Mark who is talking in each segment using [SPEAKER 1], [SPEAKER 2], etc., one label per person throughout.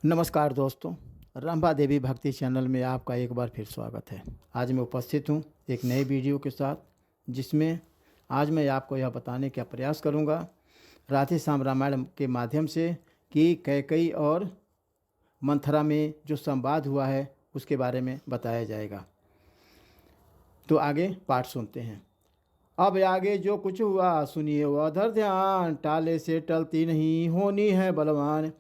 [SPEAKER 1] नमस्कार दोस्तों, रंभा देवी भक्ति चैनल में आपका एक बार फिर स्वागत है। आज मैं उपस्थित हूँ एक नए वीडियो के साथ, जिसमें आज मैं आपको यह बताने का प्रयास करूँगा राधे श्याम रामायण के माध्यम से कि कैकेयी और मंथरा में जो संवाद हुआ है उसके बारे में बताया जाएगा। तो आगे पाठ सुनते हैं। अब आगे जो कुछ हुआ सुनिए वह धर ध्यान, टाले से टलती नहीं होनी है बलवान।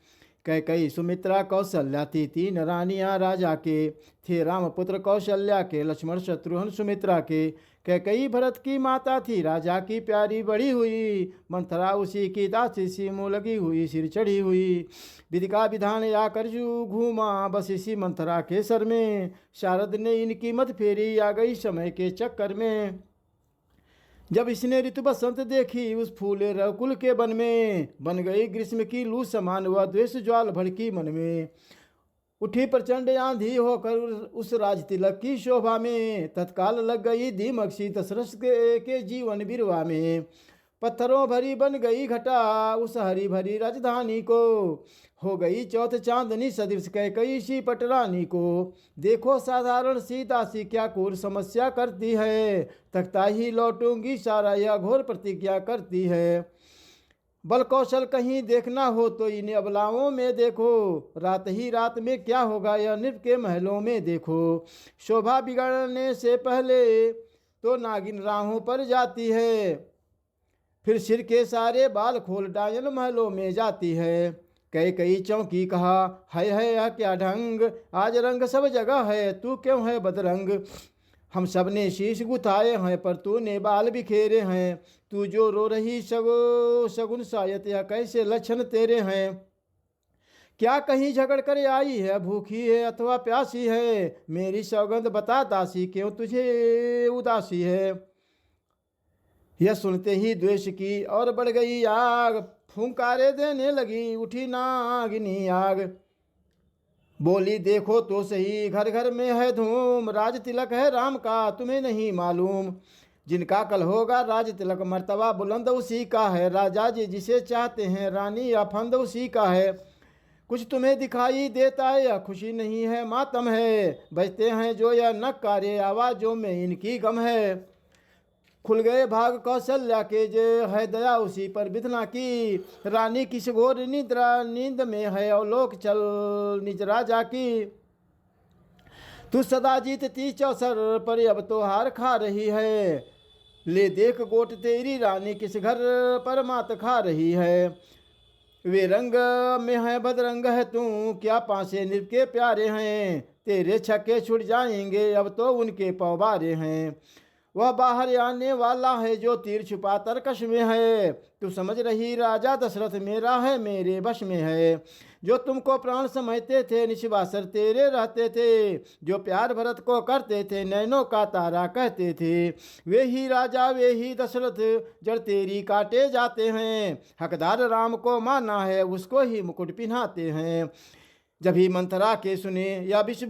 [SPEAKER 1] कैकेयी सुमित्रा कौशल्या थी तीन रानियां राजा के, थे राम पुत्र कौशल्या के, लक्ष्मण शत्रुघ्न सुमित्रा के। कैकेयी भरत की माता थी, राजा की प्यारी बड़ी हुई, मंथरा उसी की दासी सी मुँह लगी हुई, सिर चढ़ी हुई। विधि का विधान आकर जू घूमा बस इसी मंथरा के सर में, शारद ने इनकी मत फेरी आ गई समय के चक्कर में। जब इसने ऋतु बसंत देखी उस फूले रकुल के वन में, बन गई ग्रीष्म की लू समान वह द्वेष ज्वाल भड़की मन में। उठी प्रचंड आंधी होकर उस राज तिलक की शोभा में, तत्काल लग गई दीमक सी दशरथ के जीवन बिरवा में। पत्थरों भरी बन गई घटा उस हरी भरी राजधानी को, हो गई चौथ चांदनी सदृश कैकेयी सी पटरानी को। देखो साधारण सी दासी क्या क्रूर समस्या करती है, तख्ता ही लौटूंगी सारा यह घोर प्रतिज्ञा करती है। बल कौशल कहीं देखना हो तो इन अबलाओं में देखो, रात ही रात में क्या होगा यह नृप के महलों में देखो। शोभा बिगड़ने से पहले तो नागिन राहों पर जाती है, फिर सिर के सारे बाल खोल डायन महलों में जाती है। कैकेयी चौंकी कहा, है यह क्या ढंग, आज रंग सब जगह है तू क्यों है बदरंग। हम सब ने शीश गुथाए हैं पर तूने बाल बिखेरे हैं, तू जो रो रही शगुन शायद यह कैसे लक्षण तेरे हैं। क्या कहीं झगड़ कर आई है, भूखी है अथवा प्यासी है, मेरी सौगंध बता दासी क्यों तुझे उदासी है। यह सुनते ही द्वेष की और बढ़ गई आग, फुंकारे देने लगी उठी नागिनी आग। बोली देखो तो सही घर घर में है धूम, राज तिलक है राम का तुम्हें नहीं मालूम। जिनका कल होगा राज तिलक मर्तबा बुलंद उसी का है, राजा जी जिसे चाहते हैं रानी या फंद उसी का है। कुछ तुम्हें दिखाई देता है या खुशी नहीं है मातम है, बजते हैं जो या नक्कारे आवाजों में इनकी गम है। खुल गए भाग कौशल्या के जो है दया उसी पर विधना की, रानी किस घोर निद्रा नींद में है अवलोक चल निज राजा की। तू सदा जीतती चौसर पर अब तो हार खा रही है, ले देख गोट तेरी रानी किस घर पर मात खा रही है। वे रंग में है बदरंग है तू, क्या पासे नृप के प्यारे हैं, तेरे छक्के छुट जाएंगे अब तो उनके पौबारे हैं। वह बाहर आने वाला है जो तीर छुपा तरकश में है, तू समझ रही राजा दशरथ मेरा है मेरे वश में है। जो तुमको प्राण समझते थे निश्वासर तेरे रहते थे, जो प्यार भरत को करते थे नैनों का तारा कहते थे, वे ही राजा वे ही दशरथ जड़ तेरी काटे जाते हैं। हकदार राम को माना है उसको ही मुकुट पिन्हाते हैं। जब ही मंथरा के सुने या विश्व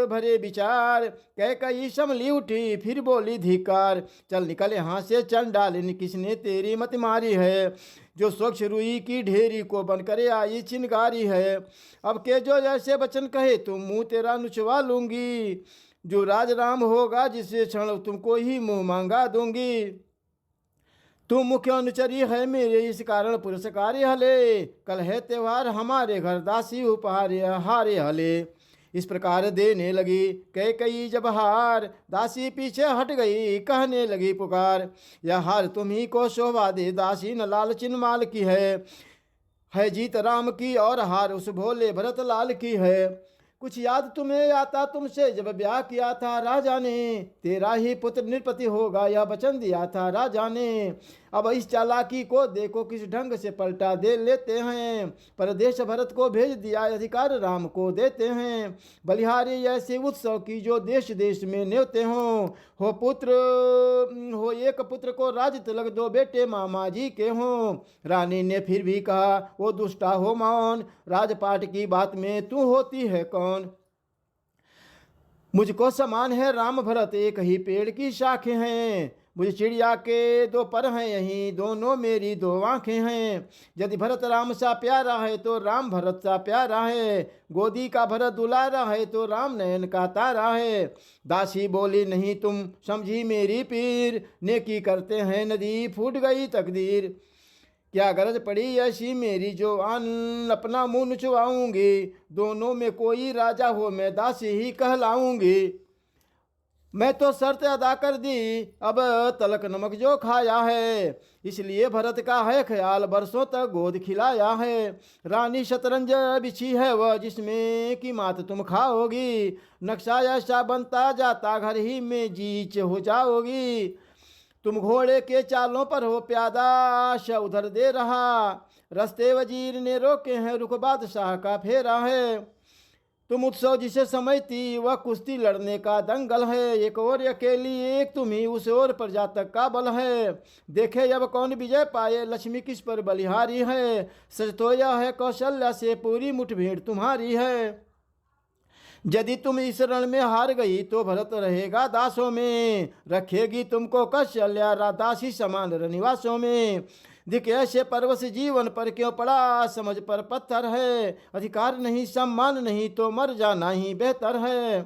[SPEAKER 1] भरे विचार, कैकेयी संभली उठी फिर बोली धिकार। चल निकल यहाँ से चंडालिनी किसने तेरी मत मारी है, जो स्वच्छ रुई की ढेरी को बनकर आई चिनगारी है। अब के जो जैसे वचन कहे तुम मुँह तेरा नुचवा लूंगी, जो राज राम होगा जिससे क्षण तुमको ही मुँह मांगा दूंगी। तू मुख्य अनुचरी है मेरे इस कारण पुरस्कार हले, कल है त्योहार हमारे घर दासी उपहार हारे हले। इस प्रकार देने लगी कैकेयी जब हार, दासी पीछे हट गई कहने लगी पुकार। यह हार तुम्ही को शोभा दे दासी न लालचिन माल की है जीत राम की और हार उस भोले भरत लाल की है। कुछ याद तुम्हें आता तुमसे जब ब्याह किया था राजा ने, तेरा ही पुत्र नृपति होगा यह वचन दिया था राजा ने। अब इस चालाकी को देखो किस ढंग से पलटा दे लेते हैं, परदेश भरत को भेज दिया अधिकार राम को देते हैं। बलिहारी ऐसे उत्सव की जो देश देश में न्योते हों, हो पुत्र हो एक पुत्र को राज तिलक दो बेटे मामा जी के हों। रानी ने फिर भी कहा वो दुष्टा हो मौन, राजपाट की बात में तू होती है कौन। मुझको समान है राम भरत एक ही पेड़ की शाखें हैं, मुझे चिड़िया के दो पर हैं यहीं, दोनों मेरी दो आंखें हैं। यदि भरत राम सा प्यारा है तो राम भरत सा प्यारा है, गोदी का भरत दुलारा है तो राम नयन का तारा है। दासी बोली नहीं तुम समझी मेरी पीर, नेकी करते हैं नदी फूट गई तकदीर। क्या गरज पड़ी ऐसी मेरी जो आन अपना मुंह नुचवाऊंगी, दोनों में कोई राजा हो मैं दासी ही कहलाऊंगी। मैं तो शर्त अदा कर दी अब तलक नमक जो खाया है, इसलिए भरत का है ख्याल बरसों तक गोद खिलाया है। रानी शतरंज बिछी है वह जिसमें की मात तुम खाओगी, नक्शा ऐसा बनता जाता घर ही में जीच हो जाओगी। तुम घोड़े के चालों पर हो प्यादा आशा उधर दे रहा, रस्ते वजीर ने रोके हैं रुख बादशाह का फेरा है। तुम उत्सव जिसे समझती वह कुश्ती लड़ने का दंगल है, एक और अकेली एक तुम ही उस और प्रजा तक का बल है। देखे अब कौन विजय पाए लक्ष्मी किस पर बलिहारी है, सच तो यह है कौशल्या से पूरी मुठभेड़ तुम्हारी है। यदि तुम इस रण में हार गई तो भरत रहेगा दासों में, रखेगी तुमको कौशल्या दासी समान रनिवासों में। दिख ऐसे परवश जीवन पर क्यों पड़ा समझ पर पत्थर है, अधिकार नहीं सम्मान नहीं तो मर जाना ही बेहतर है।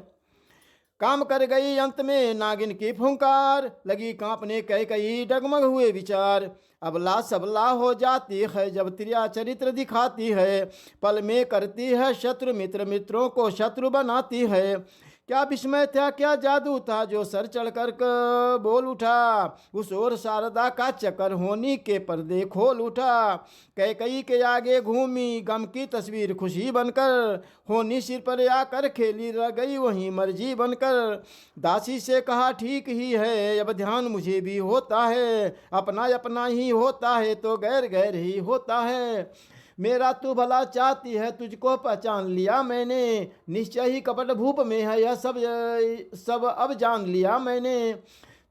[SPEAKER 1] काम कर गई अंत में नागिन की फुंकार, लगी कांपने कई डगमग हुए विचार। अबला सबला हो जाती है जब त्रिया चरित्र दिखाती है, पल में करती है शत्रु मित्र मित्रों को शत्रु बनाती है। क्या विस्मय था क्या जादू था जो सर चढ़ कर बोल उठा, उस ओर शारदा का चक्कर होनी के पर्दे खोल उठा। कैकई के आगे घूमी गम की तस्वीर खुशी बनकर, होनी सिर पर आकर खेली रह गई वहीं मर्जी बनकर। दासी से कहा ठीक ही है अब ध्यान मुझे भी होता है, अपना अपना ही होता है तो गैर गैर ही होता है। मेरा तू भला चाहती है तुझको पहचान लिया मैंने, निश्चय ही कपट भूप में है यह सब अब जान लिया मैंने।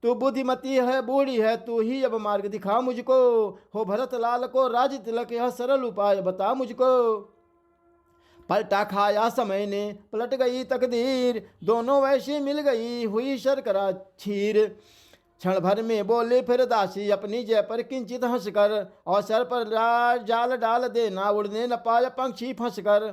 [SPEAKER 1] तू बुद्धिमती है बूढ़ी है तू ही अब मार्ग दिखा मुझको, हो भरत लाल को राज तिलक यह सरल उपाय बता मुझको। पलटा खाया समय ने पलट गई तकदीर, दोनों वैसी मिल गई हुई शर्करा खीर। क्षण भर में बोले फिर दासी अपनी जय पर किंचित हंसकर, और सर पर जाल डाल देना उड़ने न पाया पंछी फंसकर।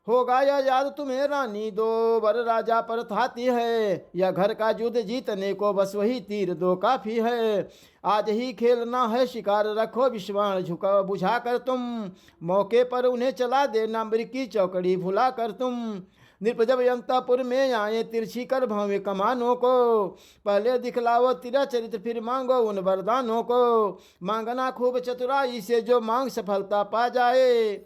[SPEAKER 1] होगा यह याद तुम्हें रानी दो बर राजा पर थाती है, यह घर का युद्ध जीतने को बस वही तीर दो काफी है। आज ही खेलना है शिकार रखो विश्वाण झुका बुझा कर तुम, मौके पर उन्हें चला देना मृग की चौकड़ी भुला कर तुम। नृप जब अंतापुर में आए तिरछी कर भवे कमानों को, पहले दिखलाओ तेरा चरित्र फिर मांगो उन वरदानों को। मांगना खूब चतुराई से जो मांग सफलता पा जाए,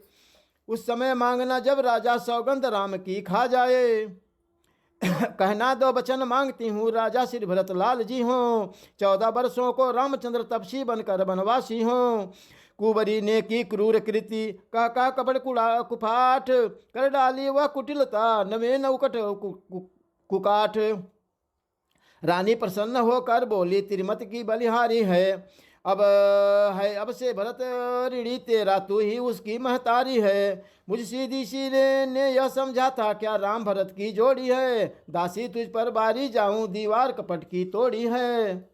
[SPEAKER 1] उस समय मांगना जब राजा सौगंध राम की खा जाए। कहना दो वचन मांगती हूँ राजा श्री भरत लाल जी हों, 14 वर्षों को रामचंद्र तपसी बनकर वनवासी हों। कुंवरी ने की क्रूर कृति काका कपड़ कुफाट, कर डाली वह कुटिलता नवे नौकट कुकाठ। रानी प्रसन्न होकर बोली त्रिमत की बलिहारी है, अब से भरत ऋणी तेरा तू ही उसकी महतारी है। मुझ सीधी सी ने यह समझा था क्या राम भरत की जोड़ी है, दासी तुझ पर बारी जाऊं दीवार कपट की तोड़ी है।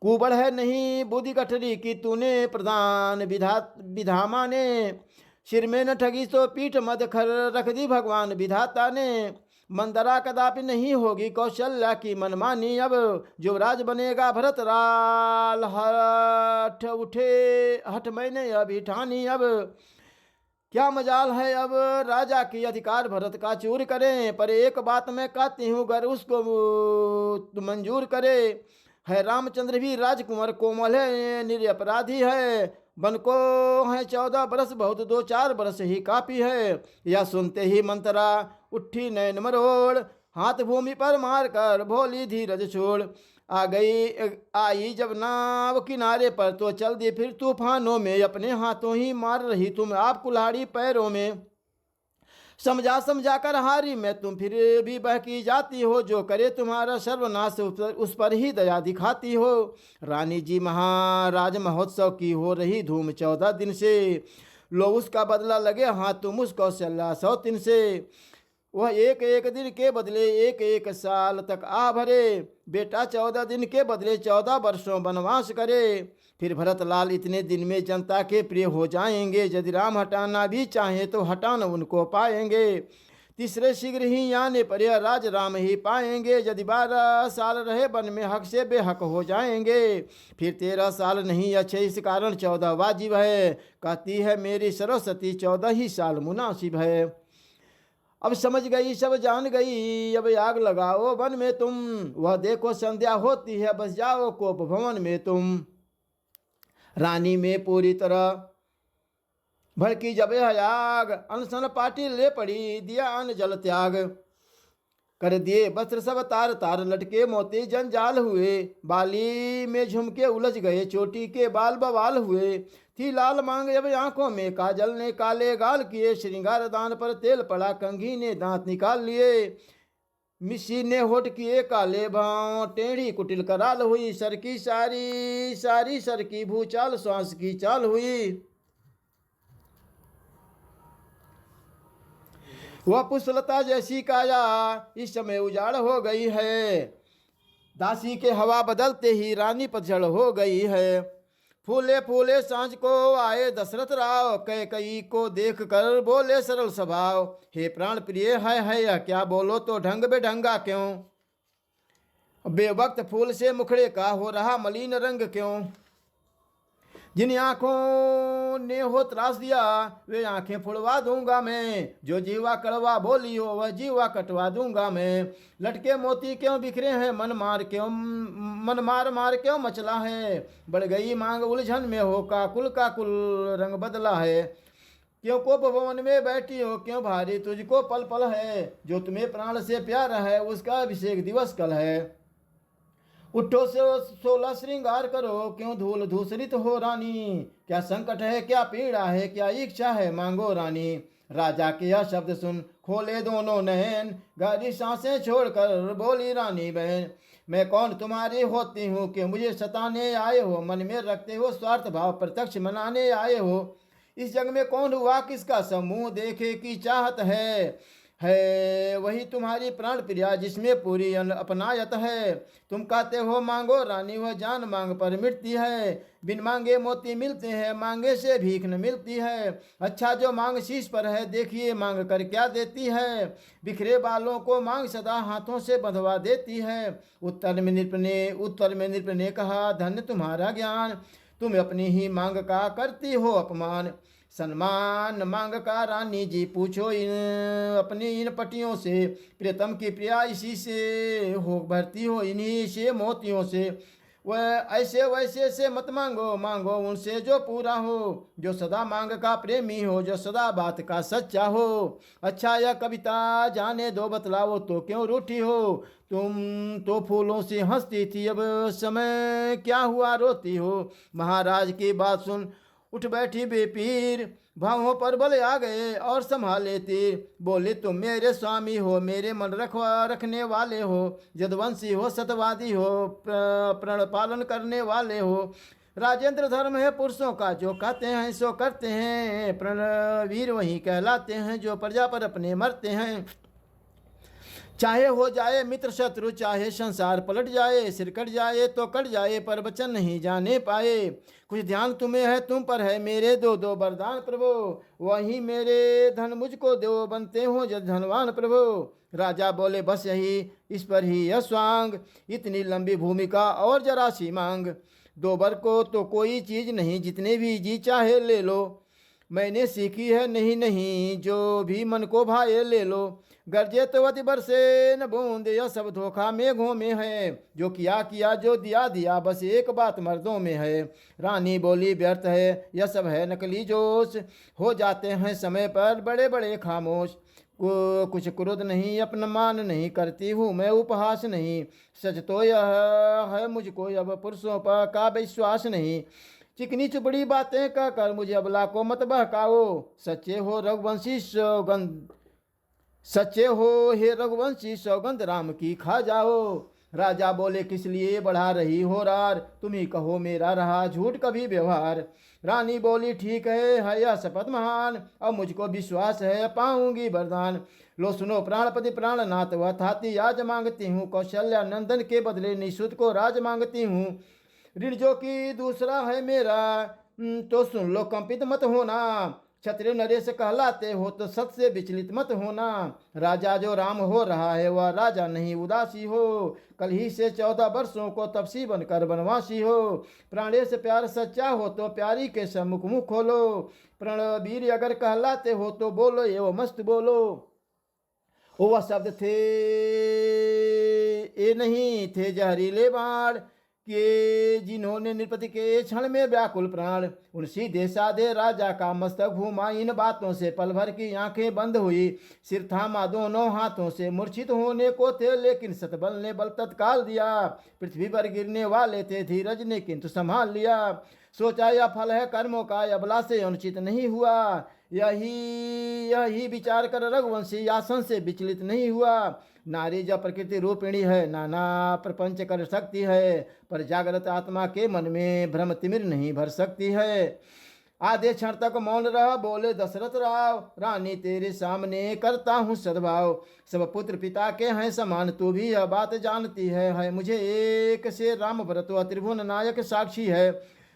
[SPEAKER 1] कुबड़ है नहीं बुद्धि गठरी की तूने प्रधान विधामा ने, सिर में न ठगी तो पीठ मद खर रख दी भगवान विधाता ने। मंदरा कदापि नहीं होगी कौशल्या की मनमानी, अब युवराज बनेगा भरत लाल हठ मैंने अभी ठानी। अब क्या मजाल है अब राजा की अधिकार भरत का चूर करें, पर एक बात मैं कहती हूँ अगर उसको मंजूर करे। है रामचंद्र भी राजकुमार कोमल है निरपराधी है, बन को है 14 बरस बहुत 2-4 बरस ही काफी है। यह सुनते ही मंत्रा उठी नैन मरोड़, हाथ भूमि पर मार कर भोली धीरज छोड़। आई जब नाव किनारे पर तो चल दी फिर तूफानों में, अपने हाथों ही मार रही तुम आप कुल्हाड़ी पैरों में। समझा कर हारी मैं तुम फिर भी बहकी जाती हो, जो करे तुम्हारा सर्वनाश उस पर ही दया दिखाती हो। रानी जी महाराज महोत्सव की हो रही धूम 14 दिन से, लो उसका बदला लगे हाथ तुम उसको 100 दिन से। वह एक एक दिन के बदले एक एक साल तक आ भरे। बेटा 14 दिन के बदले 14 वर्षों वनवास करे। फिर भरतलाल इतने दिन में जनता के प्रिय हो जाएंगे। यदि राम हटाना भी चाहे तो हटान उनको पाएंगे। तीसरे शीघ्र ही आने पर यह राज राम ही पाएंगे। यदि 12 साल रहे वन में हक से बेहक हो जाएंगे। फिर 13 साल नहीं अच्छे, इस कारण 14 वाजिब है। कहती है मेरी सरस्वती 14 ही साल मुनासिब है। अब समझ गई सब जान गई, अब आग लगाओ वन में तुम। वह देखो संध्या होती है, बस जाओ कोप भवन में तुम। रानी में पूरी तरह भड़की जब यह आग, अनशन पाटी ले पड़ी, दिया अन्न जल त्याग। कर दिए वस्त्र सब तार तार, लटके मोती जंजाल हुए। बाली में झुमके उलझ गए, चोटी के बाल बवाल हुए। थी लाल मांग जब आंखों में काजल ने काले गाल किए। श्रृंगार दान पर तेल पड़ा, कंघी ने दांत निकाल लिए। मिसी ने होठ किए काले भाव, टेढ़ी कुटिल कराल हुई। सर की सारी सारी सर की भूचाल, श्वास की चाल हुई। वह पुष्पलता जैसी काया इस समय उजाड़ हो गई है। दासी के हवा बदलते ही रानी पतझड़ हो गई है। फूले फूले सांझ को आए दशरथ राव, कैकई को देख कर बोले सरल स्वभाव। हे प्राण प्रिय है या क्या, बोलो तो ढंग बेढंगा क्यों। बेवक्त फूल से मुखड़े का हो रहा मलिन रंग क्यों। जिन आंखों ने हो त्रास दिया वे आंखें फुड़वा दूंगा मैं। जो जीवा कड़वा बोली हो वह जीवा कटवा दूंगा मैं। लटके मोती क्यों बिखरे हैं, मन मार मार क्यों मचला है। बढ़ गई मांग उलझन में हो, काकुल काकुल रंग बदला है। क्यों को भवन में बैठी हो, क्यों भारी तुझको पल पल है। जो तुम्हें प्राण से प्यार है उसका अभिषेक दिवस कल है। उठो से 16 श्रृंगार करो, क्यों धूल धूसरित हो रानी। क्या संकट है, क्या पीड़ा है, क्या इच्छा है, मांगो रानी। राजा के यह शब्द सुन खोले दोनों नयन, गहरी सांसें छोड़कर बोली रानी बहन। मैं कौन तुम्हारी होती हूँ कि मुझे सताने आए हो। मन में रखते हो स्वार्थ भाव, प्रत्यक्ष मनाने आए हो। इस जग में कौन हुआ किसका समूह देखे की चाहत है वही तुम्हारी प्राण प्रिया जिसमें पूरी अपनायत है। तुम कहते हो मांगो रानी, वह जान मांग पर मिटती है। बिन मांगे मोती मिलते हैं, मांगे से भीख न मिलती है। अच्छा जो मांग शीश पर है, देखिए मांग कर क्या देती है। बिखरे बालों को मांग सदा हाथों से बंधवा देती है। उत्तर में नृप ने कहा धन्य तुम्हारा ज्ञान, तुम अपनी ही मांग का करती हो अपमान। सन्मान मांग का रानी जी पूछो अपनी इन पटियों से। प्रियतम की प्रिया इसी से हो, भरती हो इन्हीं से मोतियों से। वह ऐसे वैसे से मत मांगो, मांगो उनसे जो पूरा हो। जो सदा मांग का प्रेमी हो, जो सदा बात का सच्चा हो। अच्छा यह कविता जाने दो, बतलाओ तो क्यों रूठी हो। तुम तो फूलों से हंसती थी, अब समय क्या हुआ रोती हो। महाराज की बात सुन उठ बैठी बेपीर, भावों पर बल आ गए और संभाले तीर। बोले तुम मेरे स्वामी हो, मेरे मन रखने वाले हो। यदुवंशी हो, सतवादी हो, प्रण पालन करने वाले हो। राजेंद्र धर्म है पुरुषों का, जो कहते हैं सो करते हैं। प्रणवीर वही कहलाते हैं जो प्रजा पर अपने मरते हैं। चाहे हो जाए मित्र शत्रु, चाहे संसार पलट जाए। सिर कट जाए तो कट जाए, पर वचन नहीं जाने पाए। कुछ ध्यान तुम्हें है, तुम पर है मेरे दो दो वरदान प्रभु। वही मेरे धन मुझको दो, बनते हो जब धनवान प्रभु। राजा बोले बस यही, इस पर ही यह स्वांग। इतनी लंबी भूमिका और जरा सी मांग। 2 बर को तो कोई चीज नहीं, जितने भी जी चाहे ले लो। मैंने सीखी है नहीं नहीं, जो भी मन को भाए ले लो। गरजे तो अति बरसे न बूंद, यह सब धोखा मेघों में है। जो किया किया, जो दिया दिया, बस एक बात मर्दों में है। रानी बोली व्यर्थ है यह सब है नकली जोश। हो जाते हैं समय पर बड़े बड़े खामोश। कुछ क्रोध नहीं, अपमान नहीं करती हूँ मैं उपहास नहीं। सच तो यह है मुझको अब पुरुषों पर का विश्वास नहीं। चिकनी चुपड़ी बातें कहकर मुझे अबला को मत बहकाओ। सच्चे हो रघुवंशी सौगंध, सच्चे हो हे रघुवंशी सौगंध राम की खा जाओ। राजा बोले, किस लिए बढ़ा रही हो रार, तुम ही कहो मेरा रहा झूठ कभी व्यवहार। रानी बोली, ठीक है यह शपथ महान, अब मुझको विश्वास है पाऊंगी वरदान। लो सुनो प्राणपति प्राणनाथ, वह थाती आज मांगती हूँ, कौशल्या नंदन के बदले निःशुद्ध को राज मांगती हूँ। ऋण जो कि दूसरा है मेरा, तो सुन लो कंपित मत होना। क्षत्रिय नरेश कहलाते हो तो सत से विचलित मत होना। राजा जो राम हो रहा है वह राजा नहीं उदासी हो, कल ही से 14 वर्षों को तपसी बनकर बनवासी हो। प्राणेश प्यार सच्चा हो तो प्यारी के सम्मुख मुख खोलो। प्रणवीर अगर कहलाते हो तो बोलो एवं मस्त बोलो। वह शब्द थे ये नहीं थे जहरीले बाण, के जिन्होंने नृपति के क्षण में व्याकुल प्राण। उन सीधे साधे राजा का मस्तक घूमा, इन बातों से पल भर की आंखें बंद हुई। सिर थामा दोनों हाथों से, मूर्छित होने को थे लेकिन सतबल ने बल तत्काल दिया। पृथ्वी पर गिरने वाले थे धीरज ने किंतु संभाल लिया। सोचा यह फल है कर्मों का, अबला से अनुचित नहीं हुआ। यही विचार कर रघुवंशी आसन से विचलित नहीं हुआ। नारी जब प्रकृति रूपिणी है, नाना प्रपंच कर सकती है, पर जागृत आत्मा के मन में भ्रम तिमिर नहीं भर सकती है। आधे क्षण तक मौन रहा, बोले दशरथ राव, रानी तेरे सामने करता हूँ सद्भाव। सब पुत्र पिता के हैं समान, तू भी यह बात जानती है मुझे एक से राम भरत व त्रिभुवन नायक साक्षी है।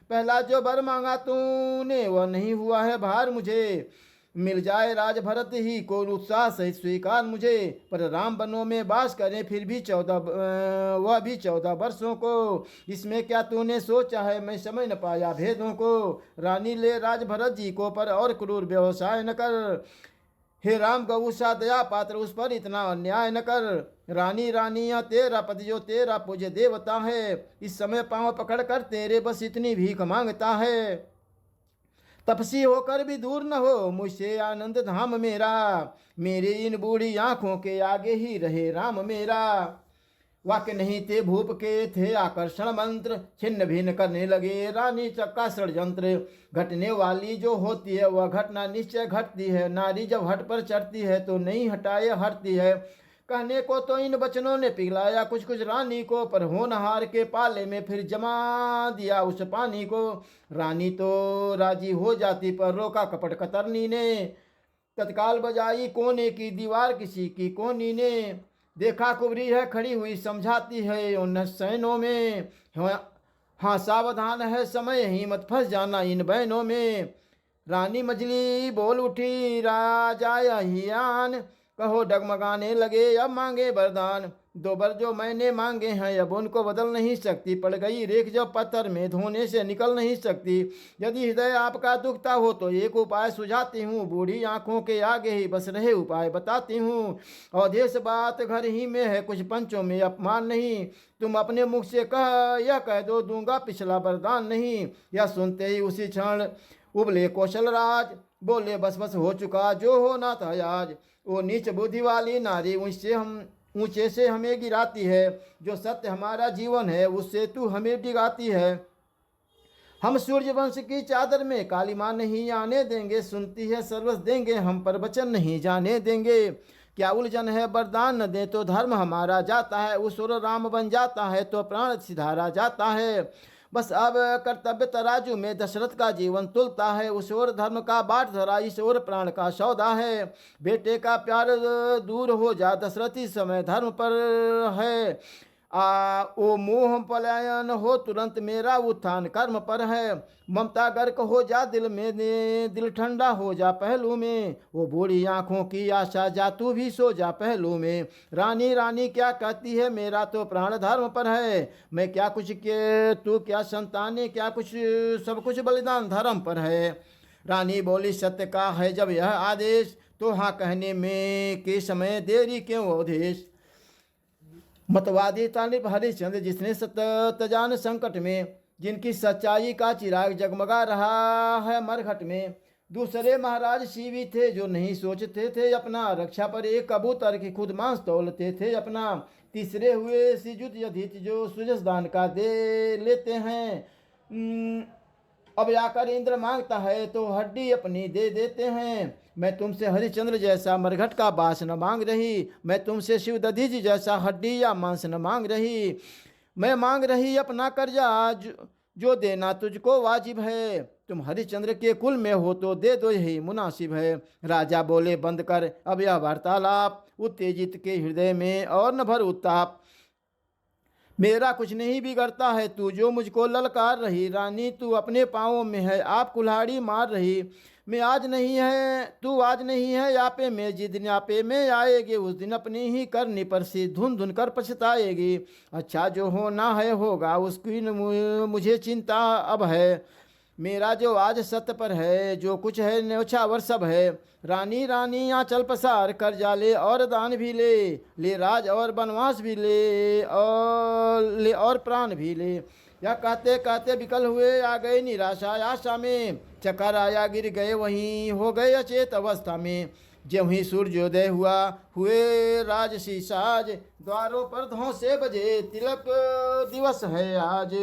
[SPEAKER 1] पहला जो वर मांगा तूने वह नहीं हुआ है भार मुझे, मिल जाए राज भरत ही को उत्साह सहित स्वीकार मुझे। पर राम वनों में वास करें फिर भी 14 वर्षों को, इसमें क्या तूने सोचा है मैं समझ न पाया भेदों को। रानी ले राज भरत जी को पर और क्रूर व्यवसाय न कर, हे राम गौसा दया पात्र उस पर इतना अन्याय न कर। रानी रानिया तेरा पति जो तेरा पूज्य देवता है, इस समय पांव पकड़ कर तेरे बस इतनी भीख मांगता है। तपसी होकर भी दूर न हो मुझसे आनंद धाम मेरा, मेरी इन बूढ़ी आंखों के आगे ही रहे राम मेरा। वाक्य नहीं थे भूप के, थे आकर्षण मंत्र, छिन्न भिन्न करने लगे रानी चक्का षड्यंत्र। घटने वाली जो होती है वह घटना निश्चय घटती है, नारी जब हट पर चढ़ती है तो नहीं हटाए हटती है। कहने को तो इन बचनों ने पिघलाया कुछ कुछ रानी को, पर होनहार के पाले में फिर जमा दिया उस पानी को। रानी तो राजी हो जाती पर रोका कपट कतरनी ने, तत्काल बजाई कोने की दीवार किसी की कोनी ने। देखा कुबरी है खड़ी हुई समझाती है उन सैनों में, हाँ सावधान है समय ही मत फंस जाना इन बहनों में। रानी मजली बोल उठी, राजा यही आन, कहो डगमगाने लगे अब मांगे वरदान। 2 वर जो मैंने मांगे हैं अब उनको बदल नहीं सकती, पड़ गई रेख जब पत्थर में धोने से निकल नहीं सकती। यदि हृदय आपका दुखता हो तो एक उपाय सुझाती हूँ, बूढ़ी आंखों के आगे ही बस रहे उपाय बताती हूँ। अवधेश बात घर ही में है कुछ पंचों में अपमान नहीं, तुम अपने मुख से यह कह दो दूंगा पिछला वरदान नहीं। यह सुनते ही उसी क्षण उबले कौशल राज, बोले बस बस हो चुका जो होना था आज। वो नीच बुद्धि वाली नारी ऊंचे से हमें गिराती है, जो सत्य हमारा जीवन है उससे तू हमें डिगाती है। हम सूर्य वंश की चादर में कालीमा नहीं आने देंगे, सुनती है सर्वस्व देंगे हम पर वचन नहीं जाने देंगे। क्या उलझन है वरदान न दे तो धर्म हमारा जाता है, उस ओर राम बन जाता है तो प्राण सिधारा जाता है। बस अब कर्तव्य तराजू में दशरथ का जीवन तुलता है, उस ओर धर्म का बाट धरा इस ओर प्राण का सौदा है। बेटे का प्यार दूर हो जा दशरथ इस समय धर्म पर है, ओ मोह पलायन हो तुरंत मेरा उत्थान कर्म पर है। ममता गर्क हो जा दिल में, दिल ठंडा हो जा पहलू में, वो बूढ़ी आंखों की आशा जा तू भी सो जा पहलू में। रानी रानी क्या कहती है मेरा तो प्राण धर्म पर है, मैं क्या कुछ के तू क्या संताने क्या कुछ सब कुछ बलिदान धर्म पर है। रानी बोली सत्य का है जब यह आदेश, तो हाँ कहने में के समय देरी क्यों अवधेश। मतवादी तालिब हरिश्चंद्र जिसने सतत जान संकट में, जिनकी सच्चाई का चिराग जगमगा रहा है मरघट में। दूसरे महाराज शिवी थे जो नहीं सोचते थे अपना, रक्षा पर एक कबूतर की खुद मांस तौलते थे अपना। तीसरे हुए सिजुत यधित जो सुजसदान का दे लेते हैं, अब आकर इंद्र मांगता है तो हड्डी अपनी दे देते हैं। मैं तुमसे हरिश्चंद्र जैसा मरघट का बास न मांग रही, मैं तुमसे शिव दधीच जैसा हड्डी या मांस न मांग रही। मैं मांग रही अपना कर्जा जो देना तुझको वाजिब है। तुम हरिश्चंद्र के कुल में हो तो दे दो, यही मुनासिब है। राजा बोले बंद कर अब यह वार्तालाप, उत्तेजित के हृदय में और न भर उत्ताप। मेरा कुछ नहीं बिगड़ता है तू जो मुझको ललकार रही। रानी तू अपने पाँवों में है आप कुल्हाड़ी मार रही। मैं आज नहीं है तू आज नहीं है यापे में, जिस दिन यापे में आएगी उस दिन अपनी ही करनी पर से धुन धुन कर पछताएगी। अच्छा जो होना है होगा उसकी मुझे चिंता अब है। मेरा जो आज सत्य पर है जो कुछ है न्योछावर सब है। रानी रानी आंचल पसार कर जाले और दान भी ले राज और बनवास भी ले और प्राण भी ले। या कहते कहते विकल हुए आ गए निराशा आशा में, चक्कर आया गिर गए वहीं हो गए अचेत अवस्था में। ज्यों ही सूर्योदय हुआ हुए राजसी साज, द्वारों पर धौंसे बजे तिलक दिवस है आज।